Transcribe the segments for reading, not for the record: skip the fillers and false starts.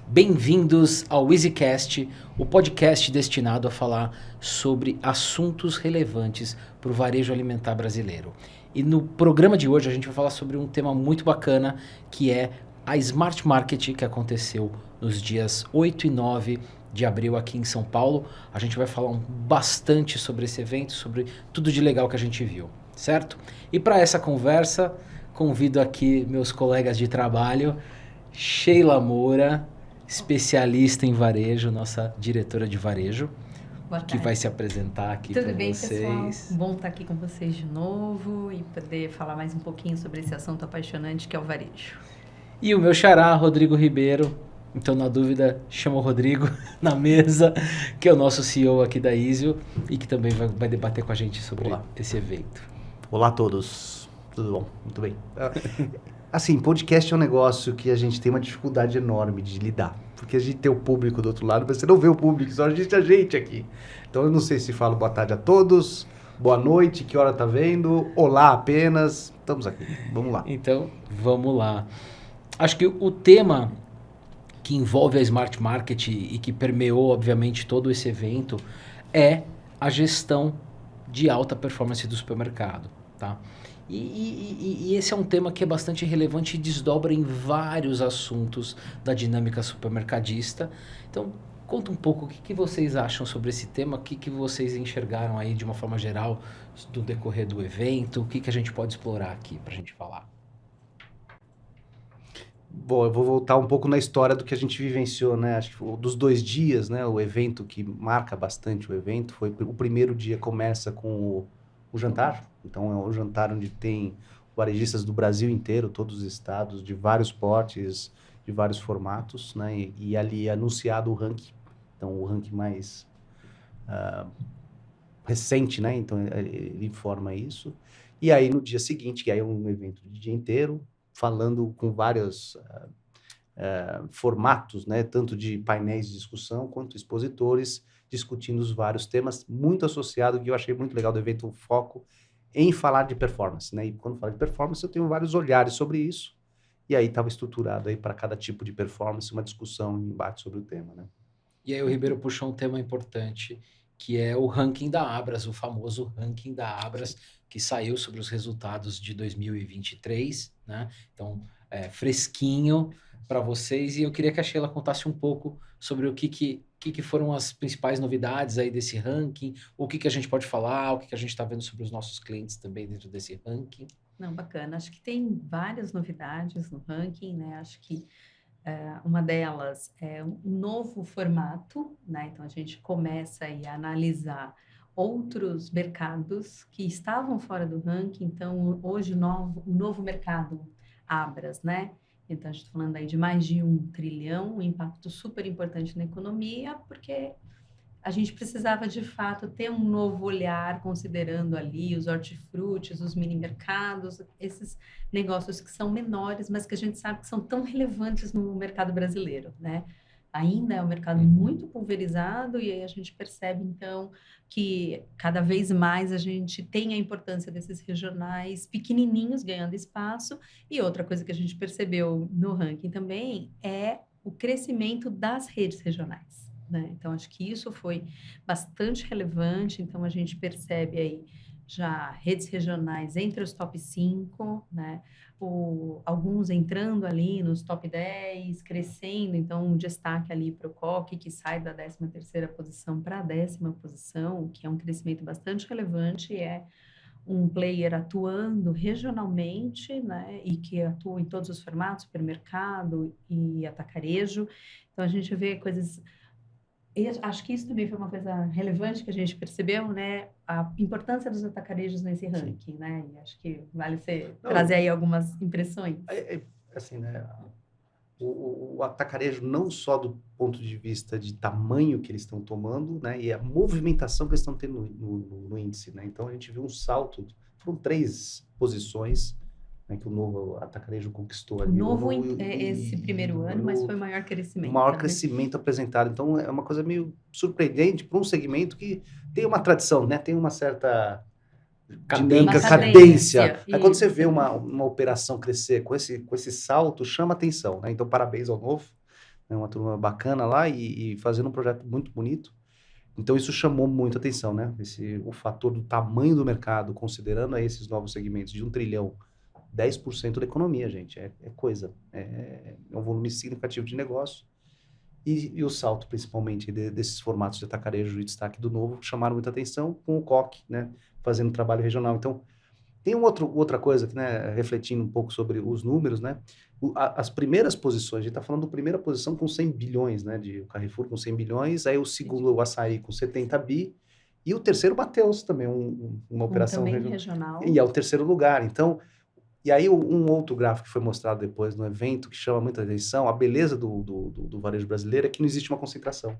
Bem-vindos ao EasyCast, o podcast destinado a falar sobre assuntos relevantes para o varejo alimentar brasileiro. E no programa de hoje a gente vai falar sobre um tema muito bacana, que é a Smart Market, que aconteceu nos dias 8 e 9 de abril aqui em São Paulo. A gente vai falar bastante sobre esse evento, sobre tudo de legal que a gente viu, certo? E para essa conversa, convido aqui meus colegas de trabalho, Sheila Moura, especialista em varejo, nossa diretora de varejo, que vai se apresentar aqui para vocês. Tudo bem, pessoal? Bom estar aqui com vocês de novo e poder falar mais um pouquinho sobre esse assunto apaixonante que é o varejo. E o meu xará, Rodrigo Ribeiro. Então, na dúvida, chama o Rodrigo na mesa, que é o nosso CEO aqui da Easio e que também vai debater com a gente sobre esse evento. Olá a todos, tudo bom? Muito bem. Assim, podcast é um negócio que a gente tem uma dificuldade enorme de lidar, porque a gente tem o público do outro lado, mas você não vê o público, só a gente aqui. Então eu não sei se falo boa tarde a todos, boa noite, que hora tá vendo, olá apenas, estamos aqui, vamos lá. Então, vamos lá. Acho que o tema que envolve a Smart Market e que permeou, obviamente, todo esse evento é a gestão de alta performance do supermercado, tá? E esse é um tema que é bastante relevante e desdobra em vários assuntos da dinâmica supermercadista. Então, conta um pouco o que vocês acham sobre esse tema, o que vocês enxergaram aí de uma forma geral do decorrer do evento, o que a gente pode explorar aqui para a gente falar. Bom, eu vou voltar um pouco na história do que a gente vivenciou, né? Acho que dos 2 dias, né? O evento que marca bastante o evento foi o primeiro dia começa com o jantar. Então é um jantar onde tem varejistas do Brasil inteiro, todos os estados, de vários portes, de vários formatos, né? E ali é anunciado o ranking. Então o ranking mais recente, né? Então ele informa isso. E aí no dia seguinte, que aí é um evento de dia inteiro, falando com vários formatos, né, tanto de painéis de discussão quanto expositores, discutindo os vários temas, muito associado, que eu achei muito legal do evento, o foco em falar de performance, né? E quando falo de performance, eu tenho vários olhares sobre isso, e aí estava estruturado aí para cada tipo de performance, uma discussão, um embate sobre o tema, né? E aí o Ribeiro puxou um tema importante, que é o ranking da Abras, o famoso ranking da Abras, que saiu sobre os resultados de 2023, né? Então, fresquinho para vocês. E eu queria que a Sheila contasse um pouco sobre o que foram as principais novidades aí desse ranking, o que a gente pode falar, o que a gente está vendo sobre os nossos clientes também dentro desse ranking. Não, bacana. Acho que tem várias novidades no ranking, né? Acho que uma delas é um novo formato, né? Então, a gente começa aí a analisar outros mercados que estavam fora do ranking. Então, hoje, o novo mercado, Abras, né? Então, a gente está falando aí de mais de 1 trilhão, um impacto super importante na economia, porque a gente precisava, de fato, ter um novo olhar, considerando ali os hortifrutis, os mini mercados, esses negócios que são menores, mas que a gente sabe que são tão relevantes no mercado brasileiro, né? Ainda é um mercado muito pulverizado e aí a gente percebe, então, que cada vez mais a gente tem a importância desses regionais pequenininhos ganhando espaço. E outra coisa que a gente percebeu no ranking também é o crescimento das redes regionais, né? Então, acho que isso foi bastante relevante. Então, a gente percebe aí já redes regionais entre os top 5, né? Alguns entrando ali nos top 10, crescendo. Então, um destaque ali para o Coque, que sai da 13ª posição para a 10ª posição, que é um crescimento bastante relevante, é um player atuando regionalmente, né, e que atua em todos os formatos, supermercado e atacarejo. Então, a gente vê coisas... E acho que isso também foi uma coisa relevante que a gente percebeu, né, a importância dos atacarejos nesse ranking, sim, né, e acho que vale você trazer aí algumas impressões. Assim, né, o atacarejo não só do ponto de vista de tamanho que eles estão tomando, né, e a movimentação que eles estão tendo no índice, né, então a gente viu um salto, foram 3 posições, né, que o novo atacarejo conquistou ali. Esse primeiro ano, mas foi o maior crescimento. O maior crescimento apresentado. Então, é uma coisa meio surpreendente para um segmento que tem uma tradição, né? Tem uma certa dinâmica, cadência. Aí, quando você vê uma operação crescer com esse salto, chama atenção, né? Então, parabéns ao novo. né? Uma turma bacana lá e fazendo um projeto muito bonito. Então, isso chamou muita atenção, né? O fator do tamanho do mercado, considerando aí esses novos segmentos de 1 trilhão, 10% da economia, gente, é coisa. É um volume significativo de negócio. E o salto, principalmente, desses formatos de atacarejo e destaque do novo, chamaram muita atenção com o COC, né? Fazendo trabalho regional. Então, tem outra coisa, que, né, refletindo um pouco sobre os números, né? As primeiras posições, a gente está falando da primeira posição com 100 bilhões, né? O Carrefour com 100 bilhões, aí o segundo, o Açaí, com 70 bi, e o terceiro bateu também uma operação também regional. regional. E é o terceiro lugar. Então, e aí um outro gráfico que foi mostrado depois no evento, que chama muita atenção, a beleza do varejo brasileiro é que não existe uma concentração.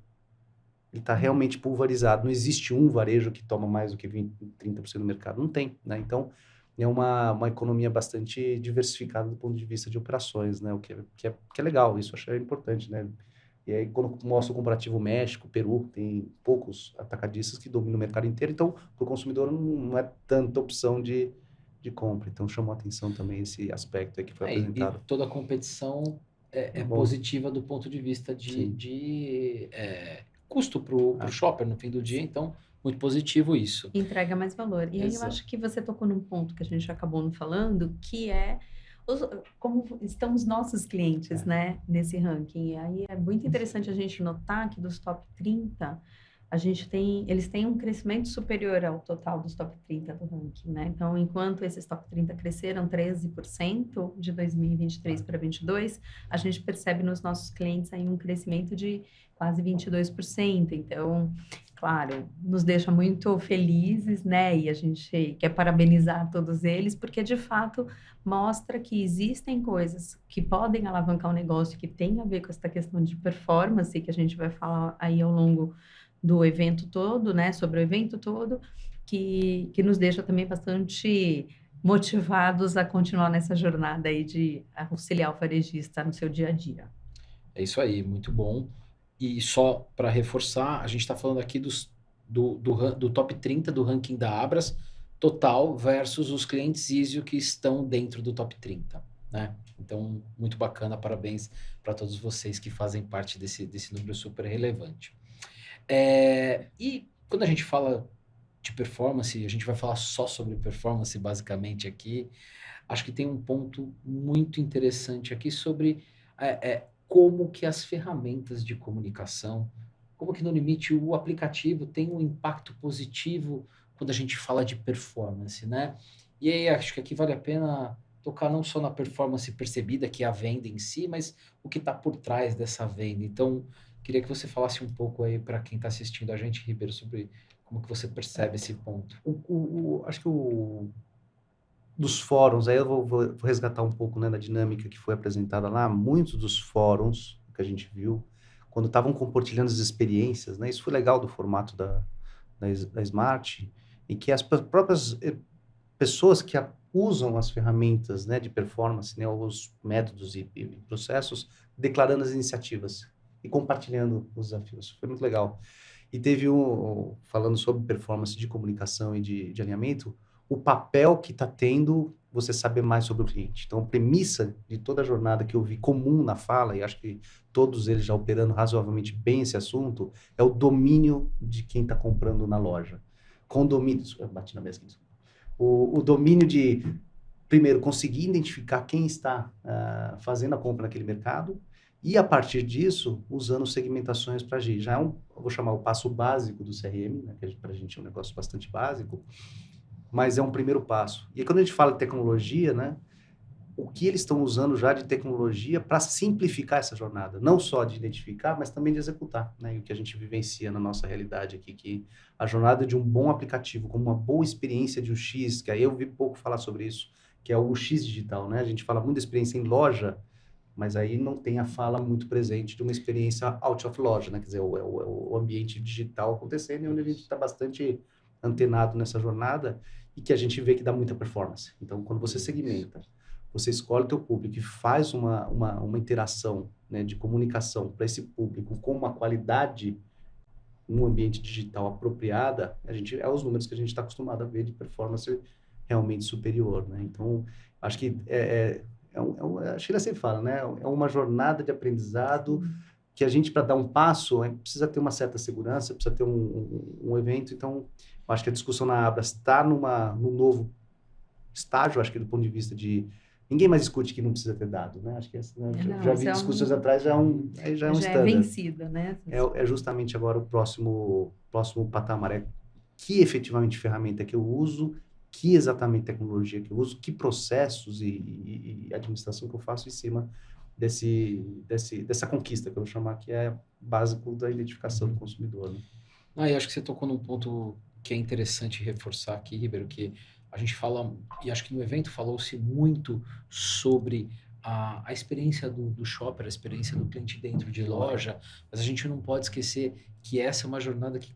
Ele está realmente pulverizado. Não existe um varejo que toma mais do que 20, 30% do mercado. Não tem, né? Então, é uma economia bastante diversificada do ponto de vista de operações, né? O que é legal, isso eu achei importante, né? E aí, quando mostra o comparativo México, Peru, tem poucos atacadistas que dominam o mercado inteiro, então, para o consumidor não é tanta opção de compra. Então, chamou a atenção também esse aspecto aí que foi E apresentado. toda a competição é Bom, positiva do ponto de vista sim. de custo para o shopper no fim do dia, então muito positivo isso. Entrega mais valor. E aí eu Exato. acho que você tocou num ponto que a gente acabou não falando, que é como estão os nossos clientes, né, nesse ranking. E aí é muito interessante a gente notar que dos top 30, eles têm um crescimento superior ao total dos top 30 do ranking, né? Então, enquanto esses top 30 cresceram 13% de 2023 para 2022, a gente percebe nos nossos clientes aí um crescimento de quase 22%. Então, claro, nos deixa muito felizes, né? E a gente quer parabenizar todos eles, porque de fato mostra que existem coisas que podem alavancar o negócio, que tem a ver com essa questão de performance, que a gente vai falar aí ao longo do evento todo, né? Sobre o evento todo, que nos deixa também bastante motivados a continuar nessa jornada aí de auxiliar o varejista no seu dia a dia. É isso aí, muito bom. E só para reforçar, a gente está falando aqui do top 30 do ranking da Abras total versus os clientes Izio que estão dentro do top 30, né? Então, muito bacana, parabéns para todos vocês que fazem parte desse número super relevante. E quando a gente fala de performance, a gente vai falar só sobre performance basicamente aqui. Acho que tem um ponto muito interessante aqui sobre como que as ferramentas de comunicação, como que no limite o aplicativo tem um impacto positivo quando a gente fala de performance, né? E aí acho que aqui vale a pena tocar não só na performance percebida, que é a venda em si, mas o que está por trás dessa venda. Então, queria que você falasse um pouco aí para quem está assistindo a gente, Ribeiro, sobre como que você percebe esse ponto. Acho que dos fóruns, aí eu vou resgatar um pouco, né, da dinâmica que foi apresentada lá. Muitos dos fóruns que a gente viu, quando estavam compartilhando as experiências, né, isso foi legal do formato da Smart, e que as próprias pessoas que usam as ferramentas, né, de performance, né, os métodos e processos, declarando as iniciativas e compartilhando os desafios. Foi muito legal. E teve falando sobre performance de comunicação e de alinhamento, o papel que está tendo você saber mais sobre o cliente. Então, a premissa de toda a jornada que eu vi comum na fala, e acho que todos eles já operando razoavelmente bem esse assunto, é o domínio de quem está comprando na loja. Com domínio... Eu bati na mesa aqui. O domínio de, primeiro, conseguir identificar quem está fazendo a compra naquele mercado, e, a partir disso, usando segmentações para agir. Já eu vou chamar o passo básico do CRM, né, que para a gente é um negócio bastante básico, mas é um primeiro passo. E quando a gente fala de tecnologia, né, o que eles estão usando já de tecnologia para simplificar essa jornada, não só de identificar, mas também de executar, né, e o que a gente vivencia na nossa realidade aqui, que a jornada de um bom aplicativo, com uma boa experiência de UX, que aí eu vi pouco falar sobre isso, que é o UX digital, né, a gente fala muito da experiência em loja, mas aí não tem a fala muito presente de uma experiência out of loja, né? Quer dizer, o ambiente digital acontecendo e onde a gente está bastante antenado nessa jornada e que a gente vê que dá muita performance. Então, quando você segmenta, você escolhe o teu público e faz uma interação, né, de comunicação para esse público com uma qualidade no ambiente digital apropriada, os números que a gente está acostumado a ver de performance realmente superior, né? Então, acho que a Sheila sempre fala, né? É uma jornada de aprendizado que a gente, para dar um passo, precisa ter uma certa segurança, precisa ter um evento. Então, eu acho que a discussão na Abra está num novo estágio, acho que do ponto de vista de... Ninguém mais discute que não precisa ter dado, né? Acho que já vi discussões atrás, já é um standard. Vencido, né? É justamente agora o próximo patamar. Que efetivamente ferramenta que eu uso, que exatamente tecnologia que eu uso, que processos e administração que eu faço em cima dessa conquista, que eu vou chamar que é básico da identificação do consumidor. Né? Eu acho que você tocou num ponto que é interessante reforçar aqui, Ribeiro, que a gente fala, e acho que no evento falou-se muito sobre a experiência do shopper, a experiência do cliente dentro de loja, mas a gente não pode esquecer que essa é uma jornada que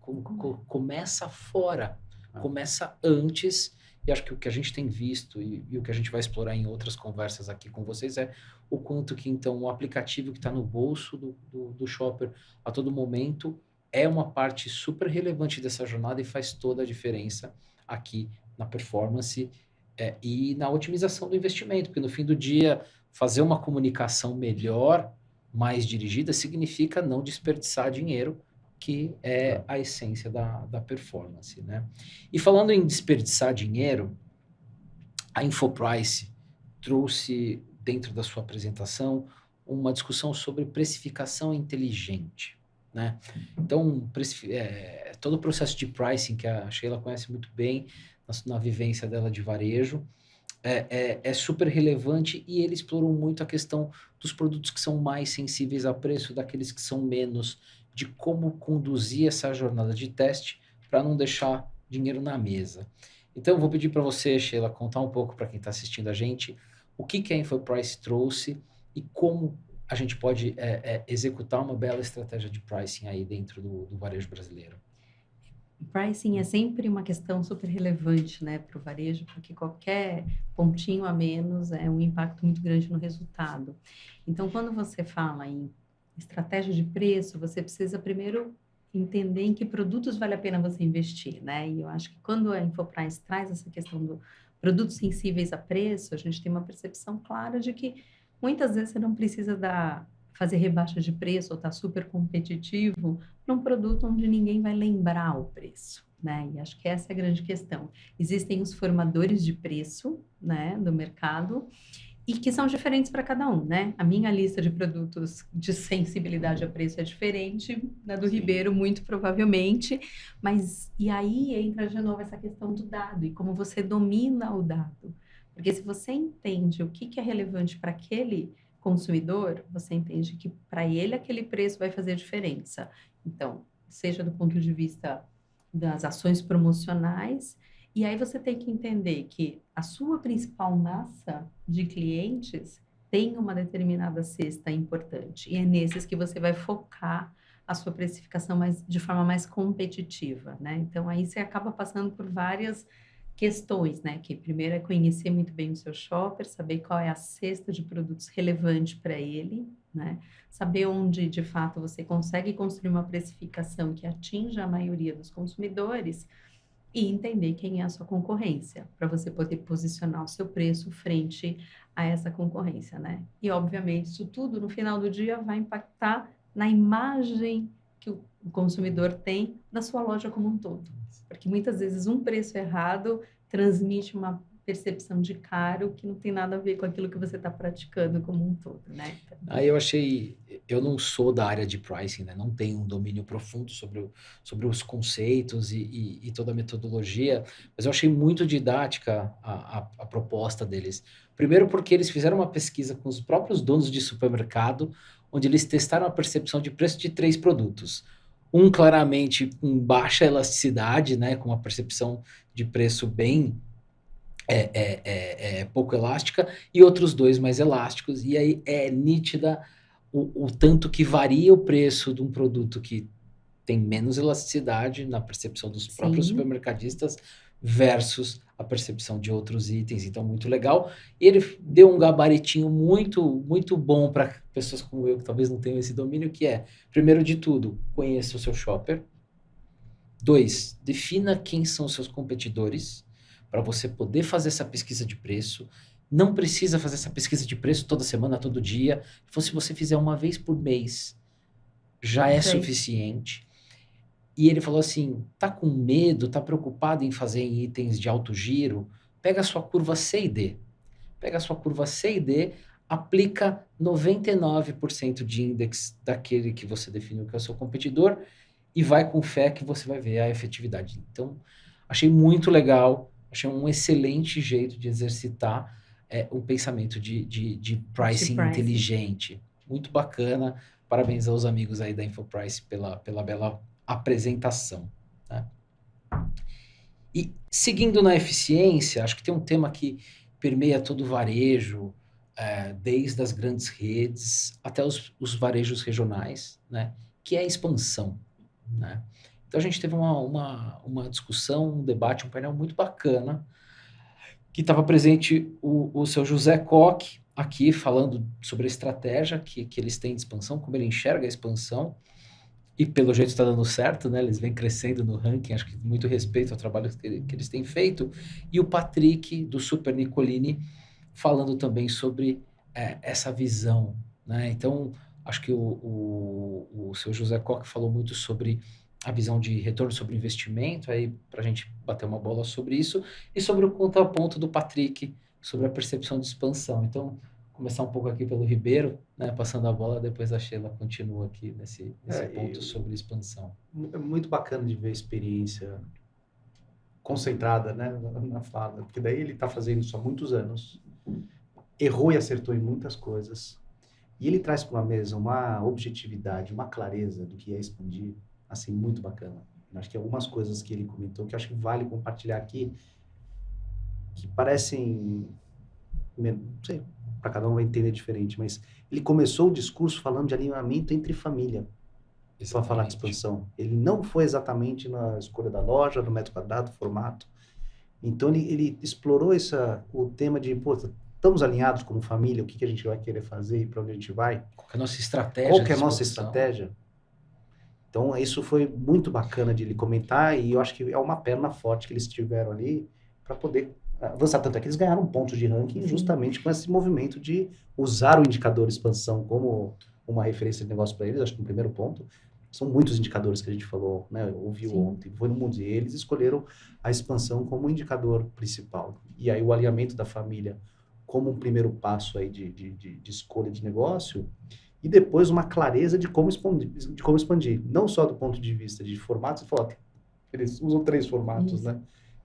começa fora, começa antes, e acho que o que a gente tem visto e o que a gente vai explorar em outras conversas aqui com vocês é o quanto que, então, o aplicativo que está no bolso do shopper a todo momento é uma parte super relevante dessa jornada e faz toda a diferença aqui na performance e na otimização do investimento, porque no fim do dia, fazer uma comunicação melhor, mais dirigida, significa não desperdiçar dinheiro, que é a essência da performance, né? E falando em desperdiçar dinheiro, a Infoprice trouxe, dentro da sua apresentação, uma discussão sobre precificação inteligente, né? Então, todo o processo de pricing, que a Sheila conhece muito bem, na vivência dela de varejo, é super relevante, e ele explorou muito a questão dos produtos que são mais sensíveis a preço, daqueles que são menos, de como conduzir essa jornada de teste para não deixar dinheiro na mesa. Então, eu vou pedir para você, Sheila, contar um pouco para quem está assistindo a gente o que a Infoprice trouxe e como a gente pode executar uma bela estratégia de pricing aí dentro do varejo brasileiro. Pricing é sempre uma questão super relevante, né, para o varejo, porque qualquer pontinho a menos é um impacto muito grande no resultado. Então, quando você fala em estratégia de preço, você precisa primeiro entender em que produtos vale a pena você investir, né? E eu acho que quando a Infoprice traz essa questão do produtos sensíveis a preço, a gente tem uma percepção clara de que muitas vezes você não precisa fazer rebaixa de preço ou estar super competitivo num produto onde ninguém vai lembrar o preço, né? E acho que essa é a grande questão. Existem os formadores de preço, né, do mercado, e que são diferentes para cada um, né? A minha lista de produtos de sensibilidade a preço é diferente da do Ribeiro, muito provavelmente, mas e aí entra de novo essa questão do dado e como você domina o dado. Porque se você entende o que é relevante para aquele consumidor, você entende que para ele aquele preço vai fazer diferença. Então, seja do ponto de vista das ações promocionais, e aí você tem que entender que a sua principal massa de clientes tem uma determinada cesta importante, e é nesses que você vai focar a sua precificação de forma mais competitiva, né? Então, aí você acaba passando por várias questões, né? Que primeiro é conhecer muito bem o seu shopper, saber qual é a cesta de produtos relevante para ele, né? Saber onde, de fato, você consegue construir uma precificação que atinja a maioria dos consumidores e entender quem é a sua concorrência, para você poder posicionar o seu preço frente a essa concorrência, né? E, obviamente, isso tudo, no final do dia, vai impactar na imagem que o consumidor tem da sua loja como um todo. Porque muitas vezes um preço errado transmite uma percepção de caro que não tem nada a ver com aquilo que você está praticando como um todo, né? Aí eu não sou da área de pricing, né? Não tenho um domínio profundo sobre os conceitos e toda a metodologia, mas eu achei muito didática a proposta deles. Primeiro porque eles fizeram uma pesquisa com os próprios donos de supermercado, onde eles testaram a percepção de preço de 3 produtos. Um claramente com baixa elasticidade, né? Com uma percepção de preço bem pouco elástica, e outros 2 mais elásticos, e aí é nítida o tanto que varia o preço de um produto que tem menos elasticidade na percepção dos próprios supermercadistas versus a percepção de outros itens. Então, muito legal. E ele deu um gabaritinho muito, muito bom para pessoas como eu, que talvez não tenham esse domínio, que é, primeiro de tudo, conheça o seu shopper. 2, defina quem são os seus competidores, para você poder fazer essa pesquisa de preço. Não precisa fazer essa pesquisa de preço toda semana, todo dia. Se você fizer uma vez por mês, já é Sei. suficiente. E ele falou assim, tá com medo, tá preocupado em fazer em itens de alto giro? Pega a sua curva C e D. Pega a sua curva C e D, aplica 99% de index daquele que você definiu que é o seu competidor e vai com fé que você vai ver a efetividade. Então, achei muito legal, achei um excelente jeito de exercitar um pensamento de pricing pricing. inteligente. Muito bacana. Parabéns aos amigos aí da InfoPrice pela bela apresentação. Né? E seguindo na eficiência, acho que tem um tema que permeia todo o varejo, desde as grandes redes até os varejos regionais, né? Que é a expansão. Né? Então a gente teve uma discussão, um debate, um painel muito bacana, que estava presente o seu José Koch aqui falando sobre a estratégia que eles têm de expansão, como ele enxerga a expansão, e pelo jeito está dando certo, né? Eles vêm crescendo no ranking, acho que muito respeito ao trabalho que eles têm feito, e o Patrick, do Super Nicolini, falando também sobre essa visão, né? Então, acho que o seu José Koch falou muito sobre a visão de retorno sobre investimento, aí para a gente bater uma bola sobre isso, e sobre o contraponto do Patrick, sobre a percepção de expansão. Então, começar um pouco aqui pelo Ribeiro, né, passando a bola, depois a Sheila continua aqui nesse ponto sobre expansão. É muito bacana de ver a experiência concentrada, né, na fala, porque daí ele está fazendo isso há muitos anos, errou e acertou em muitas coisas, e ele traz para uma mesa uma objetividade, uma clareza do que é expandir, assim, muito bacana. Acho que algumas coisas que ele comentou que acho que vale compartilhar aqui, que parecem, não sei, para cada um vai entender diferente, mas ele começou o discurso falando de alinhamento entre família, para falar de expansão. Ele não foi exatamente na escolha da loja, do metro quadrado, formato. Então ele explorou o tema de, pô, estamos alinhados como família, o que a gente vai querer fazer e para onde a gente vai? Qual que é a nossa estratégia? Qual que é a nossa estratégia? Então, isso foi muito bacana de ele comentar e eu acho que é uma perna forte que eles tiveram ali para poder avançar. Tanto é que eles ganharam pontos de ranking justamente com esse movimento de usar o indicador expansão como uma referência de negócio para eles. Acho que no primeiro ponto, são muitos indicadores que a gente falou, né? Ouviu ontem, foi no mundo e eles escolheram a expansão como indicador principal. E aí o alinhamento da família como um primeiro passo aí de escolha de negócio. E depois uma clareza de como expandir. Não só do ponto de vista de formatos, eles usam 3 formatos, né?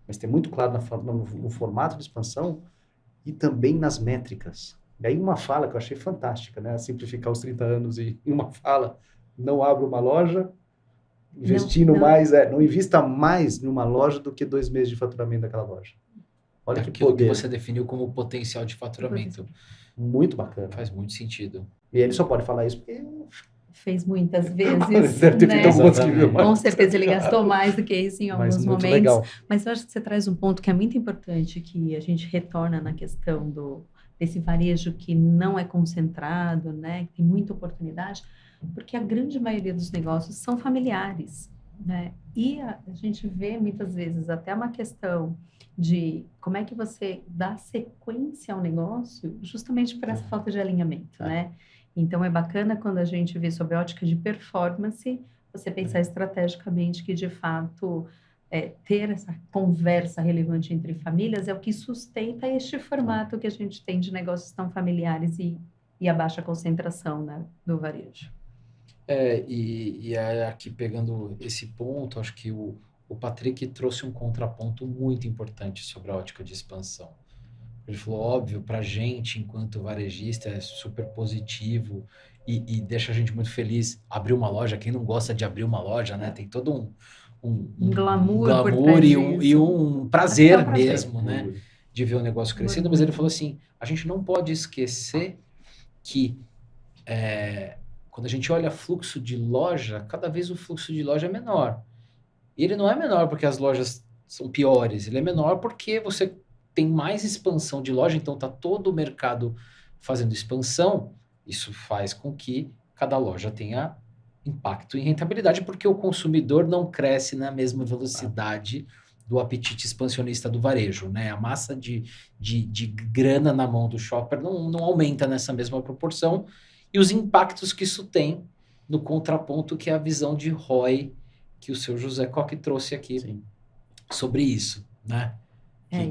Mas tem muito claro no formato de expansão e também nas métricas. E aí uma fala que eu achei fantástica, né? Simplificar os 30 anos e uma fala, não abra uma loja, não invista mais numa loja do que 2 meses de faturamento daquela loja. Olha que poder. Que você definiu como potencial de faturamento. Muito bacana. Faz muito sentido. E ele só pode falar isso porque fez muitas vezes, deve ter feito algumas que viu mais. Com certeza ele gastou mais do que isso em alguns momentos. Legal. Mas eu acho que você traz um ponto que é muito importante, que a gente retorna na questão desse varejo que não é concentrado, né, que tem muita oportunidade, porque a grande maioria dos negócios são familiares, né? E a gente vê muitas vezes até uma questão de como é que você dá sequência ao negócio justamente por essa falta de alinhamento, né? Então, é bacana quando a gente vê sob a ótica de performance, você pensar estrategicamente que, de fato, ter essa conversa relevante entre famílias é o que sustenta este formato que a gente tem de negócios tão familiares e a baixa concentração, né, do varejo. E aqui pegando esse ponto, acho que o Patrick trouxe um contraponto muito importante sobre a ótica de expansão. Ele falou, óbvio, para a gente, enquanto varejista, é super positivo e deixa a gente muito feliz abrir uma loja. Quem não gosta de abrir uma loja, né? Tem todo um glamour e um prazer mesmo, né? De ver o negócio crescendo. Mas ele falou assim, a gente não pode esquecer que quando a gente olha fluxo de loja, cada vez o fluxo de loja é menor. E ele não é menor porque as lojas são piores, ele é menor porque você tem mais expansão de loja, então está todo o mercado fazendo expansão, isso faz com que cada loja tenha impacto em rentabilidade, porque o consumidor não cresce na mesma velocidade do apetite expansionista do varejo, né? A massa de grana na mão do shopper não aumenta nessa mesma proporção, e os impactos que isso tem no contraponto que é a visão de ROI que o seu José Coque trouxe aqui Sim. sobre isso, né?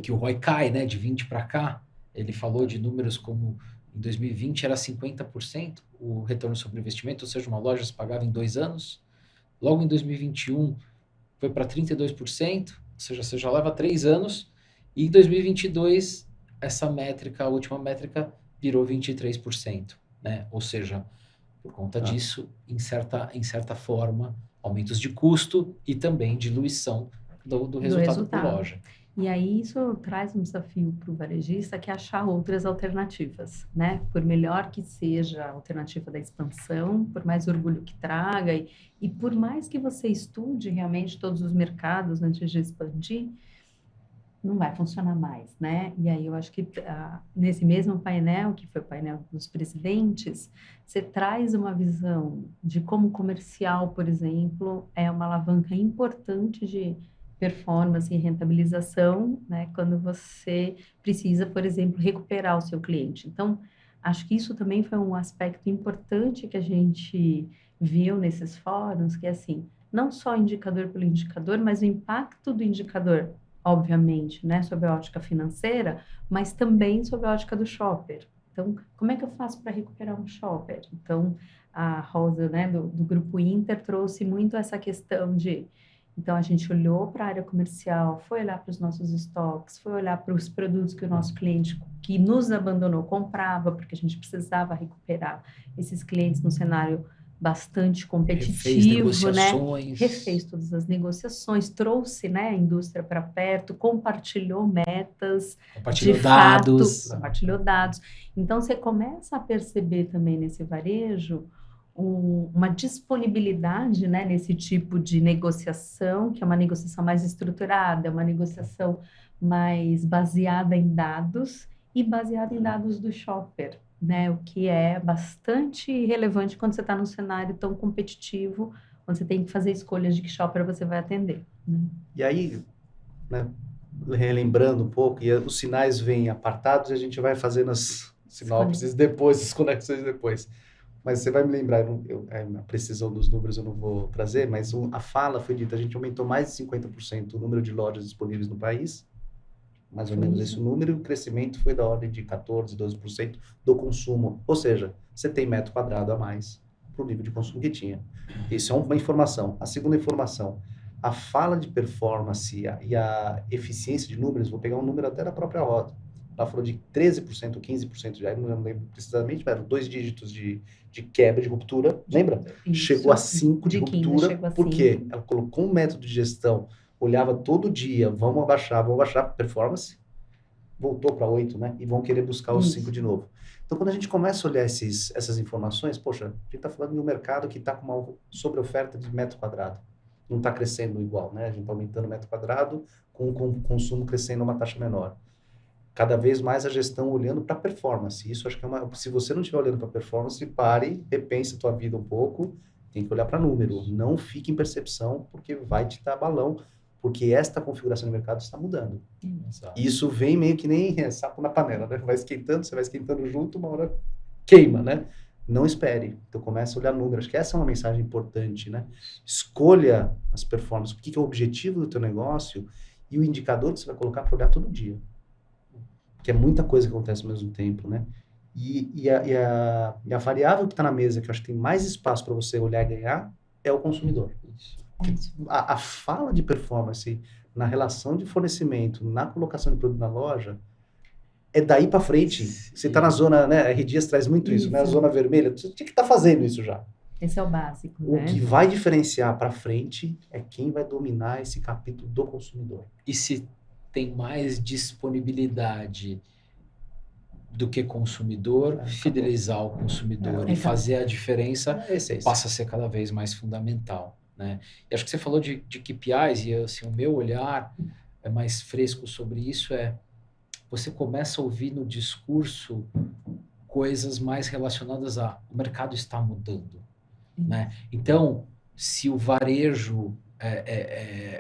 Que o ROI cai, né, de 20 para cá. Ele falou de números como em 2020 era 50% o retorno sobre investimento, ou seja, uma loja se pagava em 2 anos. Logo em 2021 foi para 32%, ou seja, você já leva 3 anos. E em 2022 essa métrica, a última métrica, virou 23%, né? Ou seja, por conta disso, em certa forma, aumentos de custo e também diluição do resultado por loja. E aí isso traz um desafio para o varejista, que é achar outras alternativas, né? Por melhor que seja a alternativa da expansão, por mais orgulho que traga, e por mais que você estude realmente todos os mercados antes de expandir, não vai funcionar mais, né? E aí eu acho que nesse mesmo painel, que foi o painel dos presidentes, você traz uma visão de como o comercial, por exemplo, é uma alavanca importante de performance e rentabilização, né? Quando você precisa, por exemplo, recuperar o seu cliente. Então, acho que isso também foi um aspecto importante que a gente viu nesses fóruns, que é assim, não só indicador pelo indicador, mas o impacto do indicador, obviamente, né, sobre a ótica financeira, mas também sobre a ótica do shopper. Então, como é que eu faço para recuperar um shopper? Então, a Rosa, né, do Grupo Inter, trouxe muito essa questão de... Então, a gente olhou para a área comercial, foi olhar para os nossos estoques, foi olhar para os produtos que o nosso cliente que nos abandonou comprava, porque a gente precisava recuperar esses clientes no cenário bastante competitivo, né? Refez todas as negociações, trouxe, né, a indústria para perto, compartilhou metas, compartilhou dados. Então, você começa a perceber também nesse varejo uma disponibilidade, né, nesse tipo de negociação, que é uma negociação mais estruturada, uma negociação mais baseada em dados e baseada em dados do shopper, né, o que é bastante relevante quando você está num cenário tão competitivo, onde você tem que fazer escolhas de que shopper você vai atender. Né? E aí, né, relembrando um pouco, e os sinais vêm apartados e a gente vai fazendo as sinopses depois, as conexões depois. Mas você vai me lembrar, a precisão dos números eu não vou trazer, mas a fala foi dita, a gente aumentou mais de 50% o número de lojas disponíveis no país, mais ou menos esse número, e o crescimento foi da ordem de 14%, 12% do consumo. Ou seja, você tem metro quadrado a mais para o nível de consumo que tinha. Isso é uma informação. A segunda informação, a fala de performance e a eficiência de números, vou pegar um número até da própria Rosa. Ela falou de 13%, 15% já, não lembro precisamente, mas eram 2 dígitos de quebra, de ruptura, lembra? Isso, chegou a 5 de ruptura, porque ela colocou um método de gestão, olhava todo dia, vamos abaixar, performance, voltou para 8, né? E vão querer buscar os 5 de novo. Então, quando a gente começa a olhar essas informações, poxa, a gente está falando de um mercado que está com uma sobre-oferta de metro quadrado. Não está crescendo igual, né? A gente está aumentando o metro quadrado com o consumo crescendo a uma taxa menor. Cada vez mais a gestão olhando para a performance. Isso acho que se você não estiver olhando para a performance, pare, repense a tua vida um pouco, tem que olhar para número. Não fique em percepção, porque vai te dar balão, porque esta configuração de mercado está mudando. Isso vem meio que nem sapo na panela, né? Vai esquentando, você vai esquentando junto, uma hora queima, né? Não espere. Então começa a olhar números. Acho que essa é uma mensagem importante, né? Escolha as performances. O que é o objetivo do teu negócio e o indicador que você vai colocar para olhar todo dia. Que é muita coisa que acontece ao mesmo tempo, né? E a variável que está na mesa, que eu acho que tem mais espaço para você olhar e ganhar, é o consumidor. A fala de performance na relação de fornecimento, na colocação de produto na loja, é daí para frente. Você está na zona, né? A R. Dias traz muito isso, né? A zona vermelha, você tinha que estar fazendo isso já. Esse é o básico, né? O que vai diferenciar para frente é quem vai dominar esse capítulo do consumidor. E se tem mais disponibilidade do que consumidor, fidelizar o consumidor e fazer a diferença passa a ser cada vez mais fundamental, né? E acho que você falou de KPIs e assim, o meu olhar é mais fresco sobre isso, você começa a ouvir no discurso coisas mais relacionadas a o mercado está mudando, né? Então, se o varejo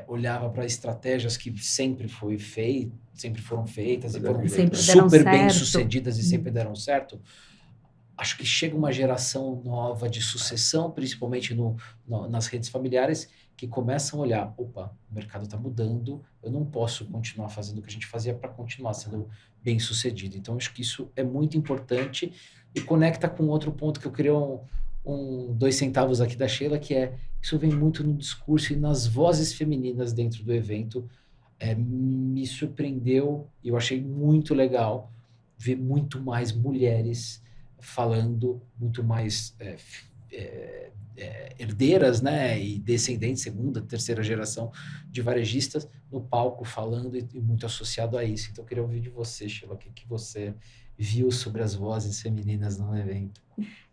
olhava para estratégias que sempre foram feitas e foram super bem sucedidas e sempre deram certo, acho que chega uma geração nova de sucessão, principalmente nas redes familiares, que começam a olhar, opa, o mercado está mudando, eu não posso continuar fazendo o que a gente fazia para continuar sendo bem sucedido. Então, acho que isso é muito importante e conecta com outro ponto que eu queria dois centavos aqui da Sheila, que é, isso vem muito no discurso e nas vozes femininas dentro do evento. Me surpreendeu e eu achei muito legal ver muito mais mulheres falando, muito mais herdeiras, né, e descendentes, segunda, terceira geração de varejistas no palco falando e muito associado a isso. Então, eu queria ouvir de você, Sheila, o que você viu sobre as vozes femininas no evento.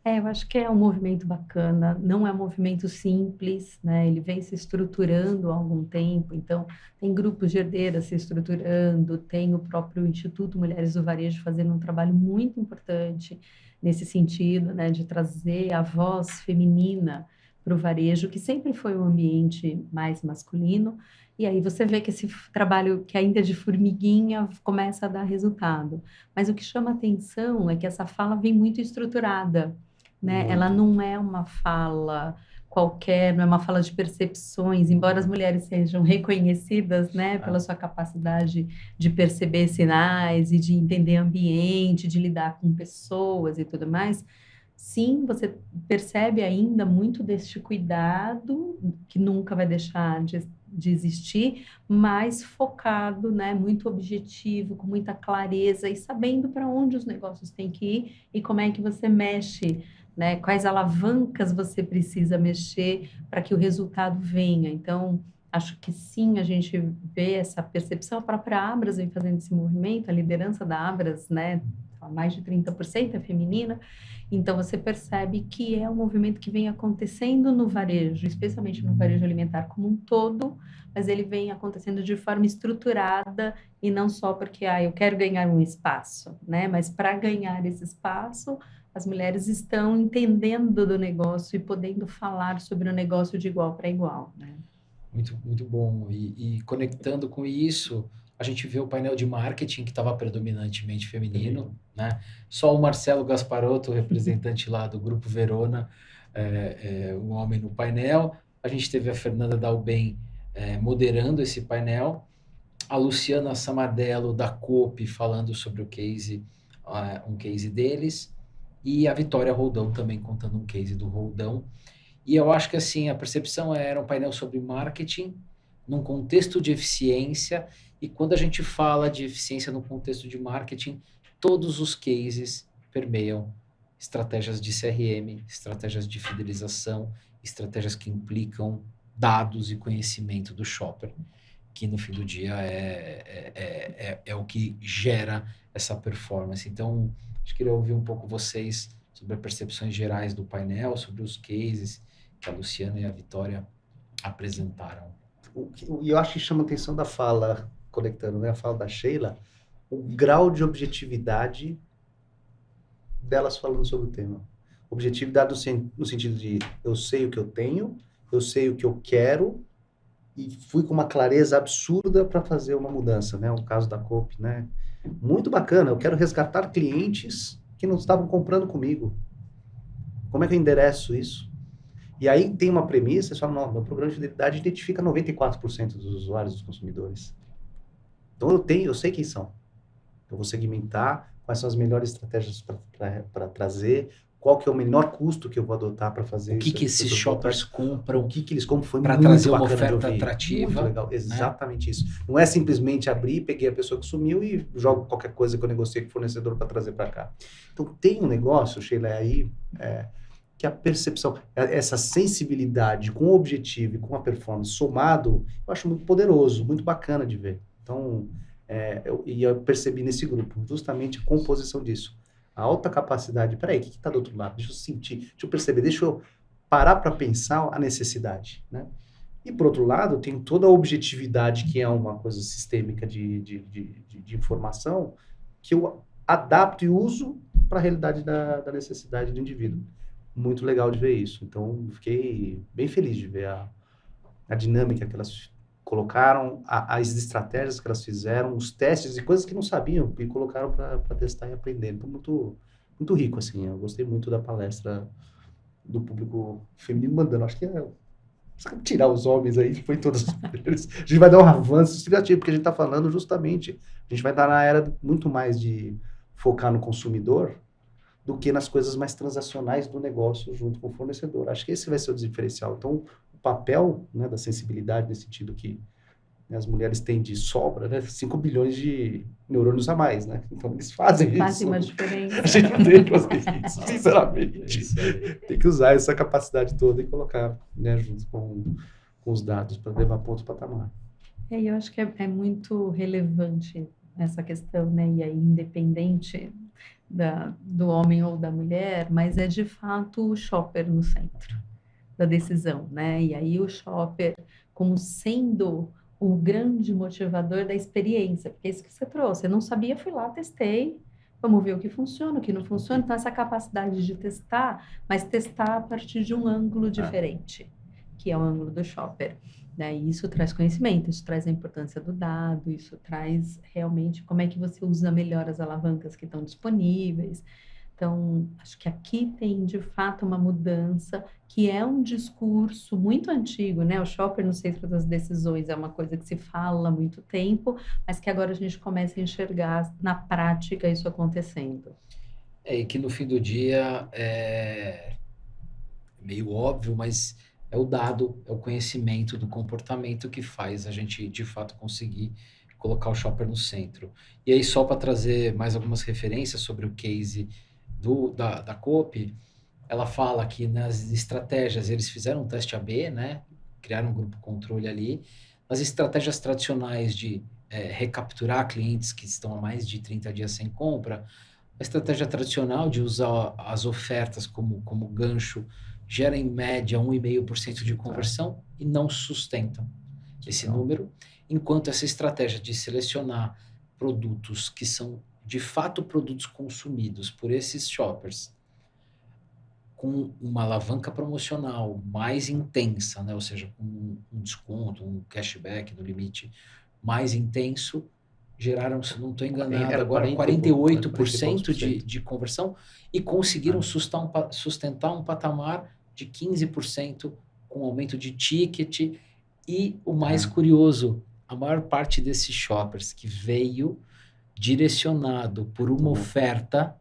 Eu acho que é um movimento bacana, não é um movimento simples, né? Ele vem se estruturando há algum tempo, então tem grupos de herdeiras se estruturando, tem o próprio Instituto Mulheres do Varejo fazendo um trabalho muito importante nesse sentido, né? De trazer a voz feminina para o varejo, que sempre foi um ambiente mais masculino, e aí você vê que esse trabalho que ainda é de formiguinha começa a dar resultado. Mas o que chama atenção é que essa fala vem muito estruturada, né? Ela não é uma fala qualquer, não é uma fala de percepções, embora as mulheres sejam reconhecidas, né, pela sua capacidade de perceber sinais e de entender ambiente, de lidar com pessoas e tudo mais. Sim, você percebe ainda muito deste cuidado, que nunca vai deixar de existir, mas focado, né, muito objetivo, com muita clareza e sabendo para onde os negócios têm que ir e como é que você mexe, né, quais alavancas você precisa mexer para que o resultado venha. Então, acho que sim, a gente vê essa percepção. A própria Abras vem fazendo esse movimento, a liderança da Abras, né, mais de 30% é feminina. Então, você percebe que é um movimento que vem acontecendo no varejo, especialmente no varejo alimentar como um todo, mas ele vem acontecendo de forma estruturada e não só porque eu quero ganhar um espaço, né? Mas para ganhar esse espaço, as mulheres estão entendendo do negócio e podendo falar sobre o negócio de igual para igual, né? Muito, muito bom. E conectando com isso, a gente vê o painel de marketing que estava predominantemente feminino, né? Só o Marcelo Gasparotto, representante lá do Grupo Verona, um homem no painel. A gente teve a Fernanda Dalben moderando esse painel, a Luciana Samardello da Coop falando sobre o case, um case deles, e a Vitória Roldão também contando um case do Roldão. E eu acho que assim, a percepção era um painel sobre marketing, num contexto de eficiência, e quando a gente fala de eficiência no contexto de marketing, todos os cases permeiam estratégias de CRM, estratégias de fidelização, estratégias que implicam dados e conhecimento do shopper, que no fim do dia é o que gera essa performance. Então, acho que queria ouvir um pouco vocês sobre as percepções gerais do painel, sobre os cases que a Luciana e a Vitória apresentaram. E eu acho que chama a atenção da fala, conectando, né, a fala da Sheila, o grau de objetividade delas falando sobre o tema. Objetividade no sentido de eu sei o que eu tenho, eu sei o que eu quero e fui com uma clareza absurda para fazer uma mudança, né? O caso da Coop, né? Muito bacana, eu quero resgatar clientes que não estavam comprando comigo. Como é que eu endereço isso? E aí tem uma premissa, você fala, não, meu programa de fidelidade identifica 94% dos usuários, dos consumidores. Então eu sei quem são. Eu vou segmentar quais são as melhores estratégias para trazer, qual que é o menor custo que eu vou adotar para fazer isso. O que esses shoppers compram? O que eles compram foi para muito trazer uma bacana oferta de ouvir. atrativa. Muito legal, exatamente né? Isso. Não é simplesmente abrir, peguei a pessoa que sumiu e jogo qualquer coisa que eu negociei com o fornecedor para trazer para cá. Então tem um negócio, Sheila, aí, que a percepção, essa sensibilidade com o objetivo e com a performance somado, eu acho muito poderoso, muito bacana de ver. Então, eu percebi nesse grupo justamente a composição disso. A alta capacidade, peraí, o que está do outro lado? Deixa eu sentir, deixa eu perceber, deixa eu parar para pensar a necessidade, né? E, por outro lado, tem toda a objetividade, que é uma coisa sistêmica de informação, que eu adapto e uso para a realidade da necessidade do indivíduo. Muito legal de ver isso. Então, fiquei bem feliz de ver a dinâmica que elas colocaram, as estratégias que elas fizeram, os testes e coisas que não sabiam e colocaram para testar e aprender. Então, muito, muito rico, assim. Eu gostei muito da palestra do público feminino mandando. Acho que sabe, tirar os homens aí, põe todas as mulheres. A gente vai dar um avanço significativo, porque a gente está falando justamente, a gente vai estar na era muito mais de focar no consumidor do que nas coisas mais transacionais do negócio junto com o fornecedor. Acho que esse vai ser o diferencial. Então, o papel, né, da sensibilidade, nesse sentido que, né, as mulheres têm de sobra, né, 5 bilhões de neurônios a mais, né? Então, eles fazem Faz isso. uma diferença. A gente não tem que fazer isso, sinceramente. É isso aí. Tem que usar essa capacidade toda e colocar, né, junto com os dados para levar para outro patamar. E eu acho que é muito relevante essa questão, né? E aí, independente do homem ou da mulher, mas é de fato o shopper no centro da decisão, né? E aí o shopper como sendo o grande motivador da experiência, porque é isso que você trouxe. Eu não sabia, fui lá, testei, vamos ver o que funciona, o que não funciona. Então, essa capacidade de testar, mas testar a partir de um ângulo diferente, que é o ângulo do shopper. Né? E isso traz conhecimento, isso traz a importância do dado, isso traz realmente como é que você usa melhor as alavancas que estão disponíveis. Então, acho que aqui tem, de fato, uma mudança que é um discurso muito antigo, né? O shopper no centro das decisões é uma coisa que se fala há muito tempo, mas que agora a gente começa a enxergar na prática isso acontecendo. E que no fim do dia é meio óbvio, mas é o dado, é o conhecimento do comportamento que faz a gente, de fato, conseguir colocar o shopper no centro. E aí, só para trazer mais algumas referências sobre o case da Coop, ela fala que nas estratégias, eles fizeram um teste AB, né? Criaram um grupo controle ali. Nas estratégias tradicionais de recapturar clientes que estão há mais de 30 dias sem compra, a estratégia tradicional de usar as ofertas como gancho gera em média 1,5% de conversão e não sustentam esse número, enquanto essa estratégia de selecionar produtos que são de fato produtos consumidos por esses shoppers com uma alavanca promocional mais intensa, né? Ou seja, com um desconto, um cashback no limite mais intenso, geraram, se não estou enganado, agora 48% de conversão e conseguiram sustentar um patamar de 15% com aumento de ticket. E o mais curioso, a maior parte desses shoppers que veio direcionado por uma oferta,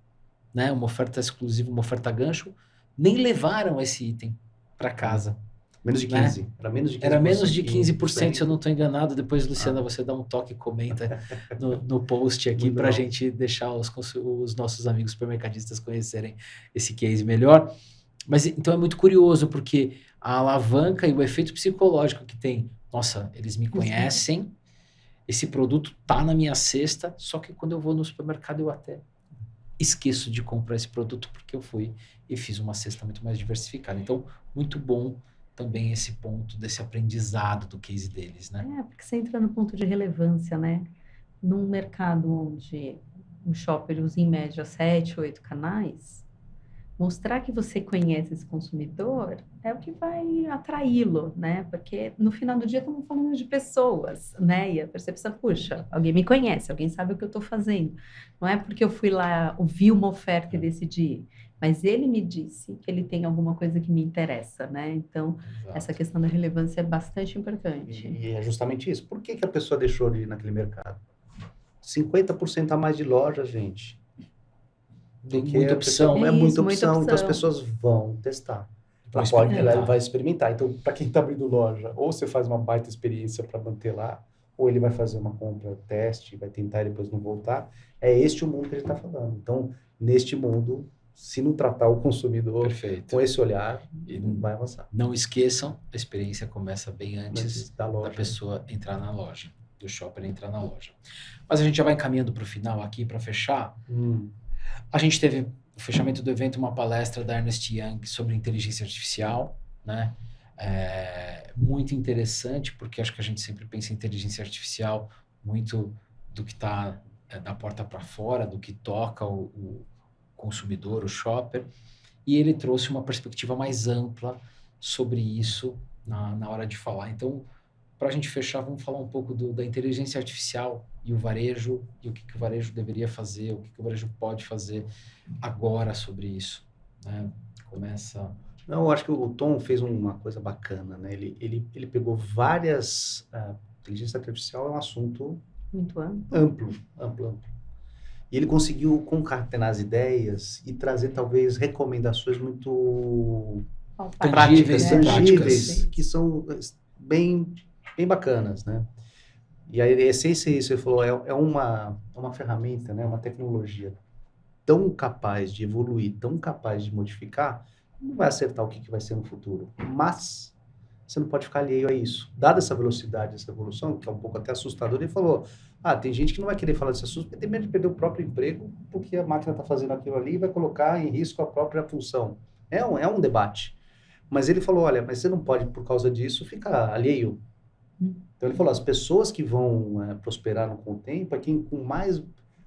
né, uma oferta exclusiva, uma oferta gancho, nem levaram esse item para casa. Menos de 15. Né? Era menos de 15%. Era menos de 15%, se eu não estou enganado. Depois, Luciana, você dá um toque e comenta no post aqui para a gente deixar os nossos amigos supermercadistas conhecerem esse case melhor. Mas então é muito curioso, porque a alavanca e o efeito psicológico que tem, nossa, eles me conhecem, esse produto tá na minha cesta, só que quando eu vou no supermercado eu até esqueço de comprar esse produto porque eu fui e fiz uma cesta muito mais diversificada. Então, muito bom também esse ponto desse aprendizado do case deles, né? Porque você entra no ponto de relevância, né? Num mercado onde o shopper usa em média 7, 8 canais, mostrar que você conhece esse consumidor é o que vai atraí-lo, né? Porque no final do dia estamos falando de pessoas, né? E a percepção, puxa, alguém me conhece, alguém sabe o que eu estou fazendo. Não é porque eu fui lá, ouvi uma oferta e decidi, mas ele me disse que ele tem alguma coisa que me interessa, né? Então, essa questão da relevância é bastante importante. E é justamente isso. Por que a pessoa deixou de ir naquele mercado? 50% a mais de loja, gente. Tem muita opção. É muita opção, então as pessoas vão testar. Ela vai experimentar. Então, para quem está abrindo loja, ou você faz uma baita experiência para manter lá, ou ele vai fazer uma compra, teste, vai tentar e depois não voltar. É este o mundo que a gente está falando. Então, neste mundo, se não tratar o consumidor com esse olhar, não vai avançar. Não esqueçam, a experiência começa bem antes da pessoa entrar na loja, do shopper entrar na loja. Mas a gente já vai encaminhando para o final aqui, para fechar. A gente teve, no fechamento do evento, uma palestra da Ernst Young sobre inteligência artificial, né? Muito interessante, porque acho que a gente sempre pensa em inteligência artificial muito do que está da porta para fora, do que toca o consumidor, o shopper, e ele trouxe uma perspectiva mais ampla sobre isso na hora de falar. Então, para a gente fechar, vamos falar um pouco da inteligência artificial e o varejo, e o que o varejo deveria fazer, o que o varejo pode fazer agora sobre isso, né? Começa... Não, eu acho que o Tom fez uma coisa bacana, né? Ele pegou várias... inteligência artificial é um assunto Muito amplo. amplo. E ele conseguiu concatenar as ideias e trazer, talvez, recomendações muito Tangíveis, tangíveis, que são bem bacanas, né? E a essência é isso, ele falou, é uma ferramenta, né? Uma tecnologia tão capaz de evoluir, tão capaz de modificar, não vai acertar o que vai ser no futuro. Mas você não pode ficar alheio a isso. Dada essa velocidade, essa evolução, que é um pouco até assustador, ele falou, tem gente que não vai querer falar desse assunto porque tem medo de perder o próprio emprego, porque a máquina está fazendo aquilo ali e vai colocar em risco a própria função. É um debate. Mas ele falou, olha, mas você não pode, por causa disso, ficar alheio. Então ele falou, as pessoas que vão prosperar com o tempo é quem com mais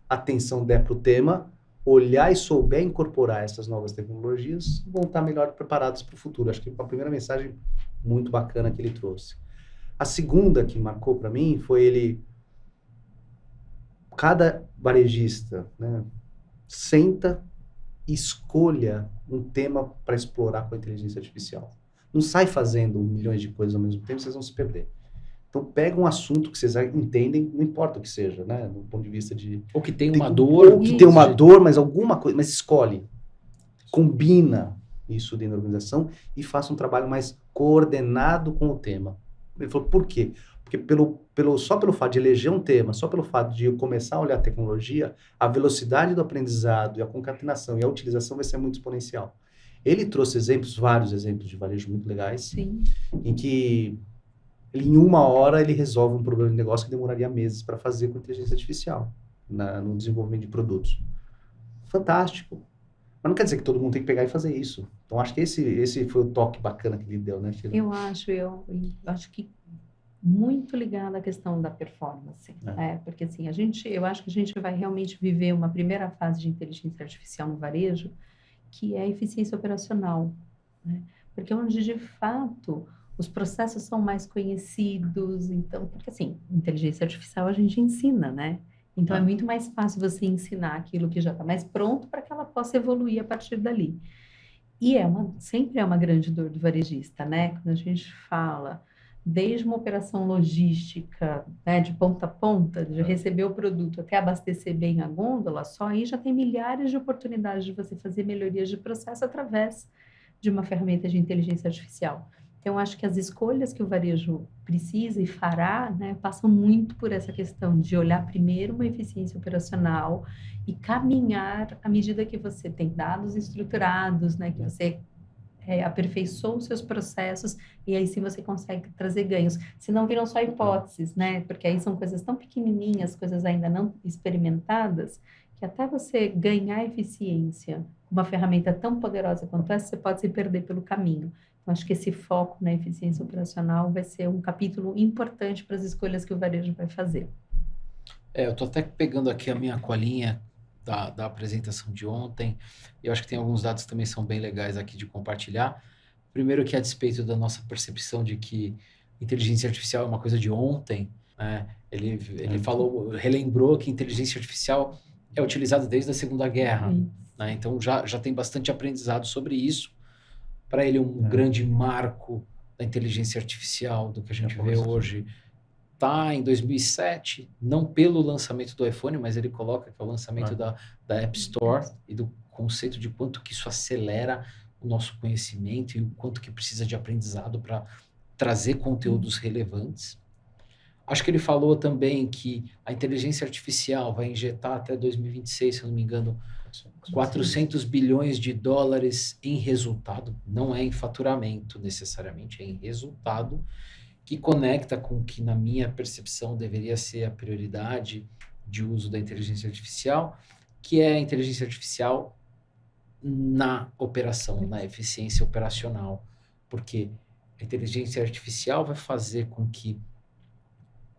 atenção der para o tema, olhar e souber incorporar essas novas tecnologias, vão estar melhor preparados para o futuro. Acho que foi a primeira mensagem muito bacana que ele trouxe. A segunda que marcou para mim foi cada varejista, né, senta e escolha um tema para explorar com a inteligência artificial. Não sai fazendo milhões de coisas ao mesmo tempo, vocês vão se perder. Então, pega um assunto que vocês entendem, não importa o que seja, né? Do ponto de vista de... Ou que tem uma dor. Ou que tem uma dor, mas alguma coisa... Mas escolhe. Combina isso dentro da organização e faça um trabalho mais coordenado com o tema. Ele falou, por quê? Porque só pelo fato de eleger um tema, só pelo fato de eu começar a olhar a tecnologia, a velocidade do aprendizado e a concatenação e a utilização vai ser muito exponencial. Ele trouxe vários exemplos de varejo muito legais, Sim. Em que... em 1 hora ele resolve um problema de negócio que demoraria meses para fazer com inteligência artificial no desenvolvimento de produtos. Fantástico. Mas não quer dizer que todo mundo tem que pegar e fazer isso. Então acho que esse foi o toque bacana que ele deu, né, Sheila? Eu acho que muito ligado à questão da performance, porque assim, eu acho que a gente vai realmente viver uma primeira fase de inteligência artificial no varejo, que é a eficiência operacional, né? Porque onde de fato os processos são mais conhecidos, então, porque assim, inteligência artificial a gente ensina, né? Então é muito mais fácil você ensinar aquilo que já está mais pronto para que ela possa evoluir a partir dali. E sempre é uma grande dor do varejista, né? Quando a gente fala desde uma operação logística, né, de ponta a ponta, de receber o produto até abastecer bem a gôndola, só aí já tem milhares de oportunidades de você fazer melhorias de processo através de uma ferramenta de inteligência artificial. Então, acho que as escolhas que o varejo precisa e fará, né, passam muito por essa questão de olhar primeiro uma eficiência operacional e caminhar à medida que você tem dados estruturados, né, que você aperfeiçoa os seus processos e aí sim você consegue trazer ganhos. Se não viram só hipóteses, né, porque aí são coisas tão pequenininhas, coisas ainda não experimentadas, que até você ganhar eficiência com uma ferramenta tão poderosa quanto essa, você pode se perder pelo caminho. Então, acho que esse foco na eficiência operacional vai ser um capítulo importante para as escolhas que o varejo vai fazer. Eu estou até pegando aqui a minha colinha da apresentação de ontem. Eu acho que tem alguns dados que também são bem legais aqui de compartilhar. Primeiro que a despeito da nossa percepção de que inteligência artificial é uma coisa de ontem, né? Ele relembrou que inteligência artificial é utilizada desde a Segunda Guerra, né? Então já tem bastante aprendizado sobre isso. Para ele, um grande marco da inteligência artificial do que a gente vê hoje está em 2007, não pelo lançamento do iPhone, mas ele coloca que é o lançamento da App Store e do conceito de quanto que isso acelera o nosso conhecimento e o quanto que precisa de aprendizado para trazer conteúdos relevantes. Acho que ele falou também que a inteligência artificial vai injetar até 2026, se eu não me engano, 400 bilhões de dólares em resultado, não é em faturamento necessariamente, é em resultado, que conecta com o que, na minha percepção, deveria ser a prioridade de uso da inteligência artificial, que é a inteligência artificial na operação, na eficiência operacional. Porque a inteligência artificial vai fazer com que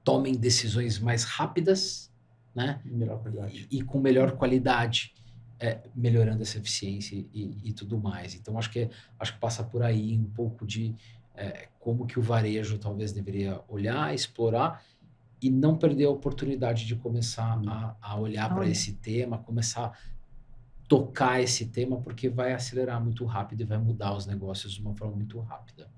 tomem decisões mais rápidas, né? E com melhor qualidade, melhorando essa eficiência e tudo mais. Então, acho que passa por aí um pouco de como que o varejo talvez deveria olhar, explorar e não perder a oportunidade de começar a olhar para Olha. esse tema, começar a tocar esse tema, porque vai acelerar muito rápido e vai mudar os negócios de uma forma muito rápida.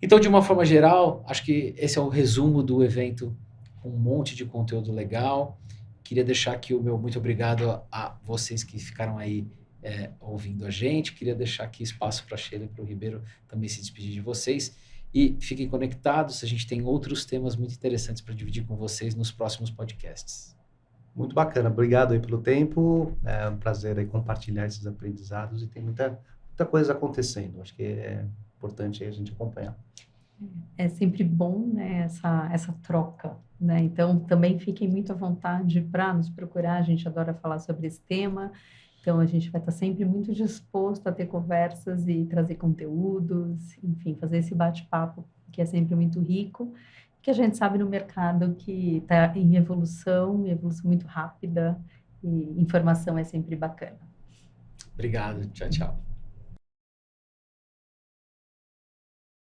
Então, de uma forma geral, acho que esse é o resumo do evento, com um monte de conteúdo legal. Queria deixar aqui o meu muito obrigado a vocês que ficaram aí ouvindo a gente. Queria deixar aqui espaço para a Sheila e para o Ribeiro também se despedir de vocês. E fiquem conectados, a gente tem outros temas muito interessantes para dividir com vocês nos próximos podcasts. Muito bacana, obrigado aí pelo tempo, é um prazer aí compartilhar esses aprendizados e tem muita coisa acontecendo, acho que é importante aí a gente acompanhar. É sempre bom, né, essa troca, né? Então, também fiquem muito à vontade para nos procurar, a gente adora falar sobre esse tema. Então, a gente vai estar sempre muito disposto a ter conversas e trazer conteúdos, enfim, fazer esse bate-papo, que é sempre muito rico, que a gente sabe no mercado que está em evolução muito rápida, e informação é sempre bacana. Obrigado, tchau, tchau.